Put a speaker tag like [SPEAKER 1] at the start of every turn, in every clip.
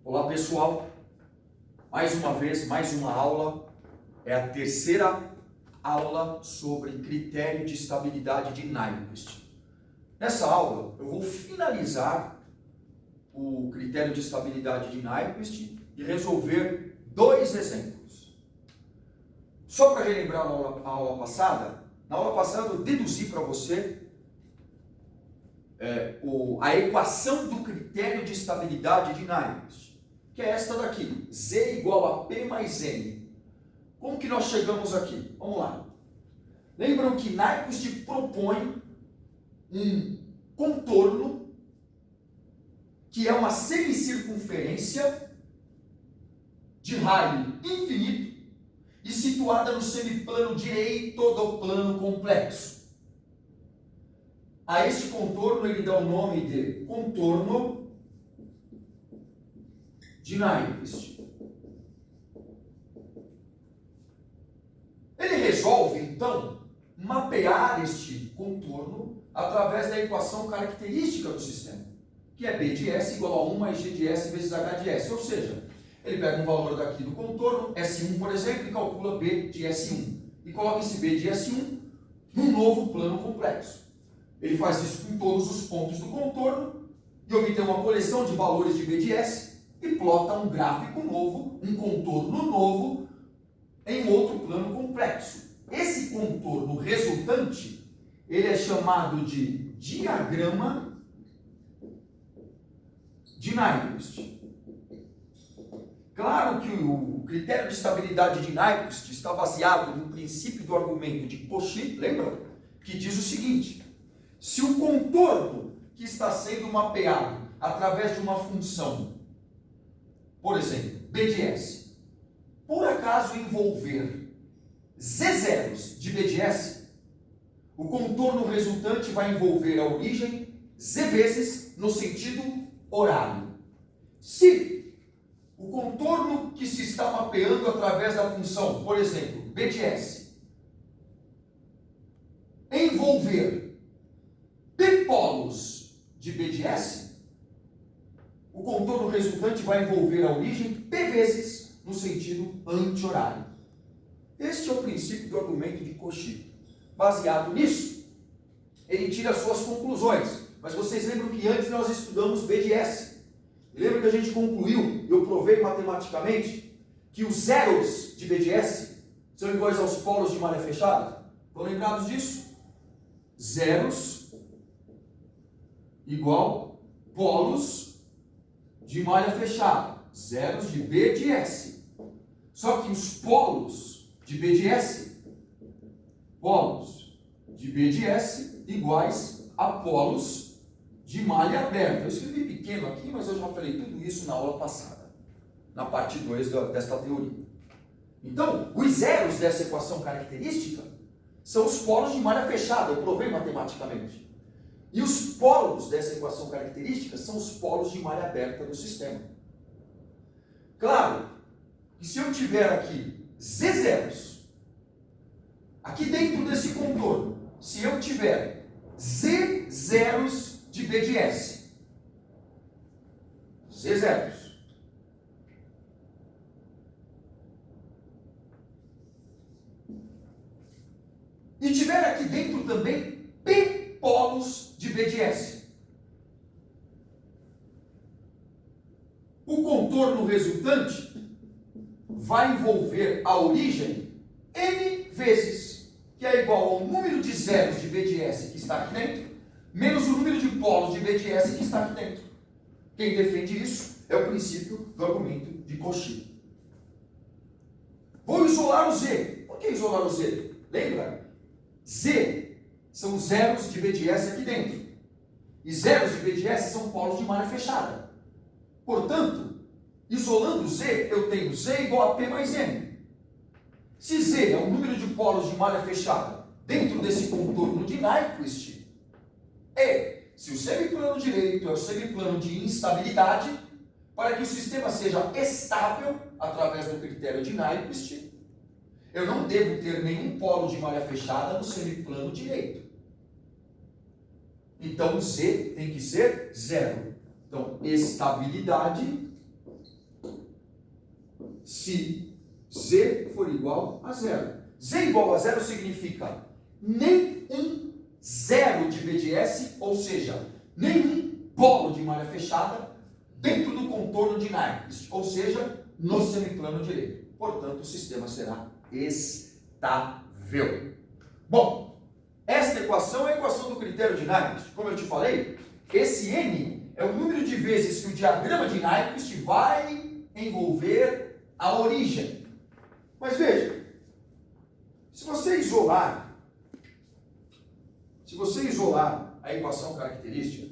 [SPEAKER 1] Olá pessoal, mais uma vez, mais uma aula, é a terceira aula sobre critério de estabilidade de Nyquist. Nessa aula eu vou finalizar o critério de estabilidade de Nyquist e resolver dois exemplos. Só para relembrar a aula passada, na aula passada eu deduzi para você a equação do critério de estabilidade de Nyquist, que é esta daqui, Z igual a P mais N. Como que nós chegamos aqui? Vamos lá. Lembram que Nyquist propõe um contorno que é uma semicircunferência de raio infinito e situada no semiplano direito do plano complexo. A este contorno ele dá o nome de contorno de Nyquist. Ele resolve, então, mapear este contorno através da equação característica do sistema, que é B de S igual a 1 mais G de S vezes H de S. Ou seja, ele pega um valor daqui do contorno, S1, por exemplo, e calcula B de S1. E coloca esse B de S1 num novo plano complexo. Ele faz isso com todos os pontos do contorno e obtém uma coleção de valores de B de S e plota um gráfico novo, um contorno novo em outro plano complexo. Esse contorno resultante, ele é chamado de diagrama de Nyquist. Claro que o critério de estabilidade de Nyquist está baseado no princípio do argumento de Cauchy, lembra? Que diz o seguinte: se o contorno que está sendo mapeado através de uma função, por exemplo, B de S, por acaso envolver Z zeros de B de S, o contorno resultante vai envolver a origem Z vezes no sentido horário. Se o contorno que se está mapeando através da função, por exemplo, B de S, envolver P polos de B de S, o contorno resultante vai envolver a origem P vezes no sentido anti-horário. Este é o princípio do argumento de Cauchy. Baseado nisso, ele tira as suas conclusões. Mas vocês lembram que antes nós estudamos B de S. Lembra que a gente concluiu, eu provei matematicamente, que os zeros de B de S são iguais aos polos de malha fechada? Estão lembrados disso? Zeros igual polos de malha fechada. Zeros de B de S. Só que os polos de B de S, iguais a polos de malha aberta. Eu escrevi pequeno aqui, mas eu já falei tudo isso na aula passada, na parte 2 desta teoria. Então, os zeros dessa equação característica são os polos de malha fechada, eu provei matematicamente. E os polos dessa equação característica são os polos de malha aberta do sistema. Claro que se eu tiver aqui Z zeros, aqui dentro desse contorno, se eu tiver Z zeros de B de S, Z zeros, e tiver aqui dentro também P polos de B de S, o contorno resultante vai envolver a origem N vezes, que é igual ao número de zeros de B de S que está aqui dentro, menos o número de polos de B de S que está aqui dentro. Quem defende isso é o princípio do argumento de Cauchy. Vou isolar o Z. Por que isolar o Z? Lembra? Z são zeros de B de S aqui dentro. E zeros de B de S são polos de malha fechada. Portanto, isolando Z, eu tenho Z igual a P mais N. Se Z é o número de polos de malha fechada dentro desse contorno de Nyquist, se o semiplano direito é o semiplano de instabilidade, para que o sistema seja estável através do critério de Nyquist, eu não devo ter nenhum polo de malha fechada no semiplano direito. Então, Z tem que ser zero. Então, estabilidade se z for igual a zero. Z igual a zero significa nenhum zero de BDS, ou seja, nenhum polo de malha fechada dentro do contorno de Nyquist, ou seja, no semiplano direito. Portanto, o sistema será estável. Bom, esta equação é a equação do critério de Nyquist. Como eu te falei, esse n é o número de vezes que o diagrama de Nyquist vai envolver a origem. Mas veja, se você isolar a equação característica,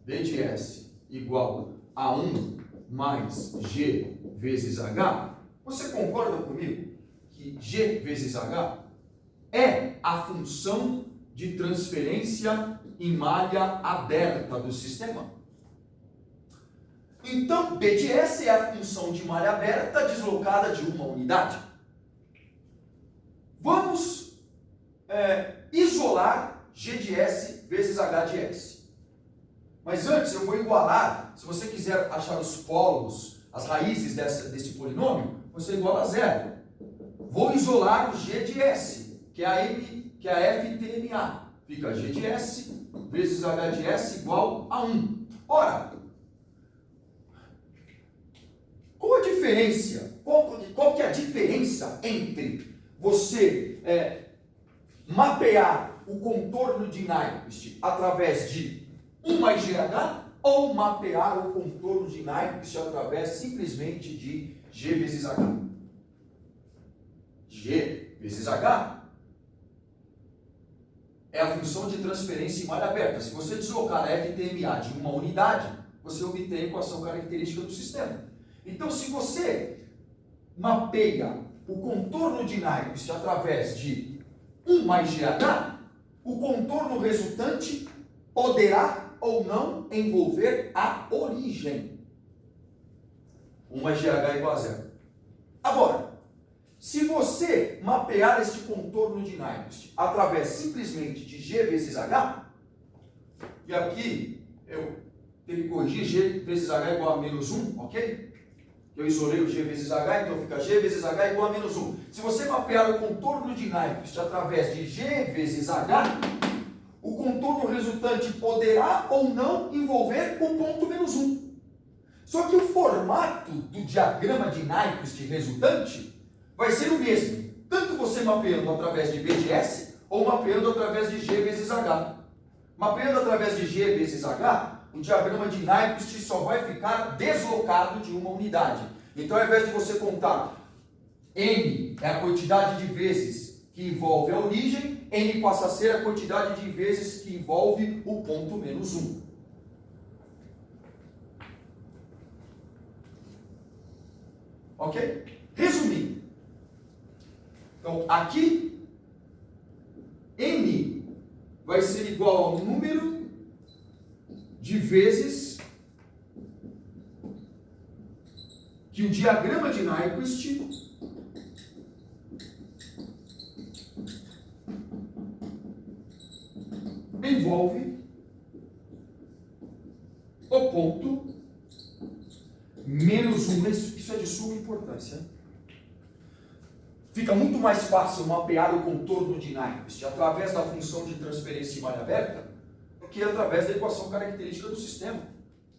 [SPEAKER 1] BDS igual a 1 mais G vezes H, você concorda comigo que G vezes H é a função de transferência em malha aberta do sistema? Então, BDS é a função de malha aberta deslocada de uma unidade. Vamos isolar G de S vezes H de S. Mas antes eu vou igualar, se você quiser achar os polos, as raízes desse polinômio, você iguala a zero. Vou isolar o G de S, que é a FTMA. Fica G de S vezes H de S igual a 1. Ora, qual que é a diferença entre você mapear o contorno de Nyquist através de 1 mais GH ou mapear o contorno de Nyquist através simplesmente de G vezes H? G vezes H é a função de transferência em malha aberta. Se você deslocar a FTMA de uma unidade, você obtém a equação característica do sistema. Então, se você mapeia o contorno de Nyquist através de 1 mais GH, o contorno resultante poderá ou não envolver a origem. 1 mais GH igual a zero. Agora, se você mapear este contorno de Nyquist através simplesmente de G vezes H, e aqui eu tenho que corrigir, G vezes H igual a menos 1, ok? Eu isolei o G vezes H, então fica G vezes H igual a menos 1. Se você mapear o contorno de Nyquist através de G vezes H, o contorno resultante poderá ou não envolver o ponto menos 1. Só que o formato do diagrama de Nyquist resultante vai ser o mesmo, tanto você mapeando através de BDS ou mapeando através de G vezes H. Mapeando através de G vezes H, o diagrama de Nyquist só vai ficar deslocado de uma unidade. Então, ao invés de você contar N é a quantidade de vezes que envolve a origem, N passa a ser a quantidade de vezes que envolve o ponto menos 1. Ok? Resumindo. Então, aqui, N vai ser igual ao número de vezes que o diagrama de Nyquist envolve o ponto menos 1. Isso é de suma importância. Fica muito mais fácil mapear o contorno de Nyquist através da função de transferência em malha aberta do que através da equação característica do sistema.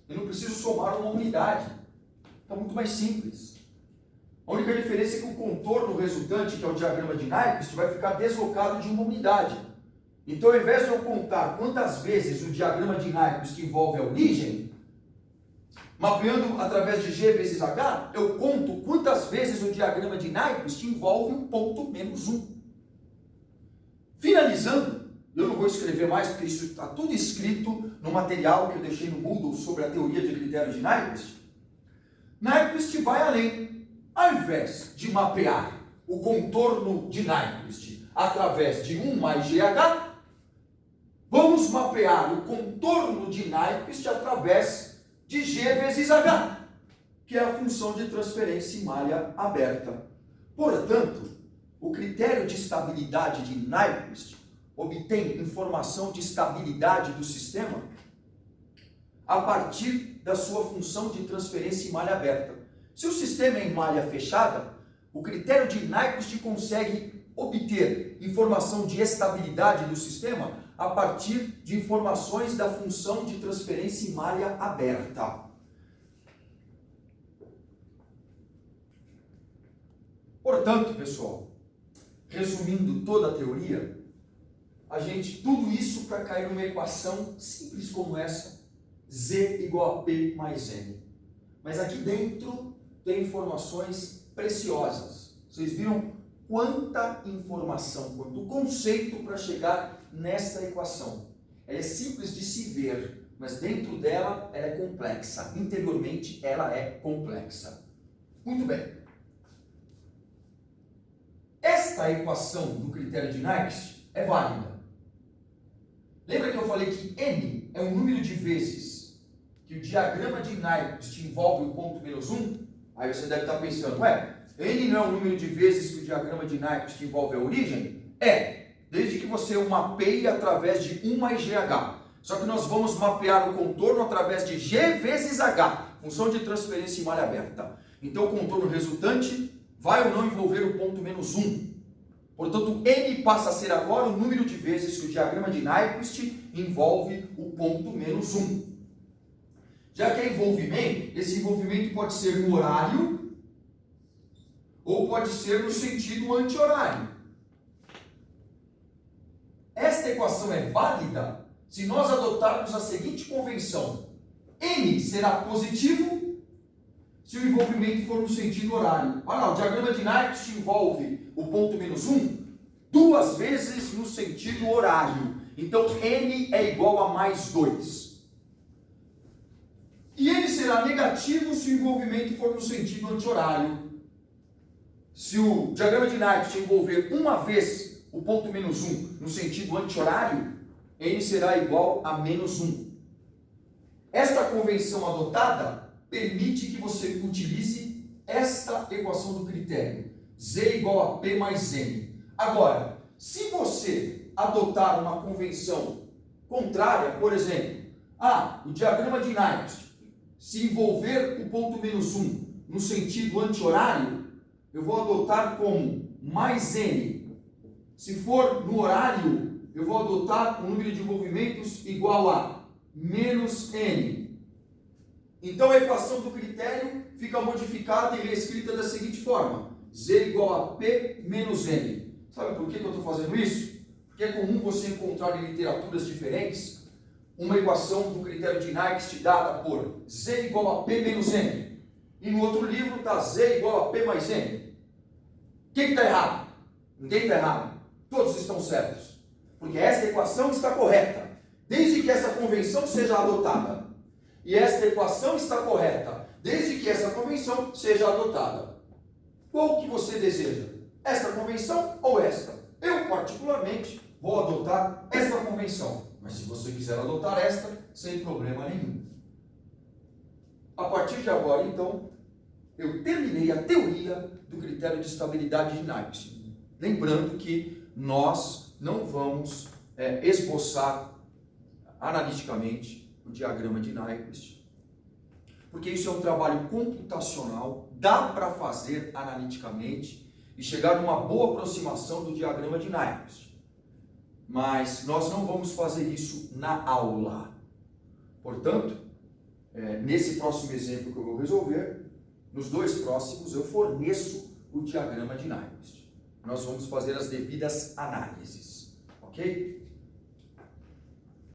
[SPEAKER 1] Eu não preciso somar uma unidade. Fica muito mais simples. A única diferença é que o contorno resultante, que é o diagrama de Nyquist, vai ficar deslocado de uma unidade. Então, ao invés de eu contar quantas vezes o diagrama de Nyquist envolve a origem, mapeando através de G vezes H, eu conto quantas vezes o diagrama de Nyquist envolve o ponto menos 1. Finalizando, eu não vou escrever mais, porque isso está tudo escrito no material que eu deixei no Moodle sobre a teoria de critérios de Nyquist. Nyquist vai além. Ao invés de mapear o contorno de Nyquist através de 1 mais GH, vamos mapear o contorno de Nyquist através de G vezes H, que é a função de transferência em malha aberta. Portanto, o critério de estabilidade de Nyquist obtém informação de estabilidade do sistema a partir da sua função de transferência em malha aberta, Se o sistema é em malha fechada, o critério de Nyquist consegue obter informação de estabilidade do sistema a partir de informações da função de transferência em malha aberta. Portanto, pessoal, resumindo toda a teoria, tudo isso para cair numa equação simples como essa, Z igual a P mais N. Mas aqui dentro tem informações preciosas. Vocês viram quanta informação, quanto conceito para chegar nesta equação. Ela é simples de se ver, mas dentro dela ela é complexa. Interiormente ela é complexa. Muito bem. Esta equação do critério de Nyquist é válida. Lembra que eu falei que N é o número de vezes que o diagrama de Nyquist envolve o ponto menos 1? Aí você deve estar pensando, N não é o número de vezes que o diagrama de Nyquist envolve a origem? É, desde que você o mapeie através de 1 mais GH. Só que nós vamos mapear o contorno através de G vezes H, função de transferência em malha aberta. Então o contorno resultante vai ou não envolver o ponto menos 1. Portanto, N passa a ser agora o número de vezes que o diagrama de Nyquist envolve o ponto menos 1. Já que é envolvimento, esse envolvimento pode ser no horário ou pode ser no sentido anti-horário. Esta equação é válida se nós adotarmos a seguinte convenção. N será positivo se o envolvimento for no sentido horário. Olha lá, o diagrama de Nyquist envolve o ponto menos 1 duas vezes no sentido horário. Então, N é igual a mais 2. E N será negativo se o envolvimento for no sentido anti-horário. Se o diagrama de Nyquist envolver uma vez o ponto menos 1 no sentido anti-horário, N será igual a menos 1. Esta convenção adotada permite que você utilize esta equação do critério. Z igual a P mais N. Agora, se você adotar uma convenção contrária, por exemplo, o diagrama de Nyquist, se envolver o ponto menos 1 no sentido anti-horário, eu vou adotar como mais N. Se for no horário, eu vou adotar o número de envolvimentos igual a menos N. Então a equação do critério fica modificada e reescrita da seguinte forma. Z igual a P menos N. Sabe por que eu estou fazendo isso? Porque é comum você encontrar em literaturas diferentes uma equação do critério de Nyquist dada por Z igual a P menos N. E no outro livro está Z igual a P mais N. Quem está errado? Ninguém está errado. Todos estão certos. Porque esta equação está correta, desde que essa convenção seja adotada. E esta equação está correta, desde que essa convenção seja adotada. Qual que você deseja? Esta convenção ou esta? Eu, particularmente, vou adotar esta convenção. Mas se você quiser adotar esta, sem problema nenhum. A partir de agora, então, eu terminei a teoria do critério de estabilidade de Nyquist. Lembrando que nós não vamos esboçar analiticamente o diagrama de Nyquist, porque isso é um trabalho computacional, dá para fazer analiticamente e chegar numa boa aproximação do diagrama de Nyquist. Mas nós não vamos fazer isso na aula. Portanto, nesse próximo exemplo que eu vou resolver, nos dois próximos eu forneço o diagrama de Nyquist. Nós vamos fazer as devidas análises, ok?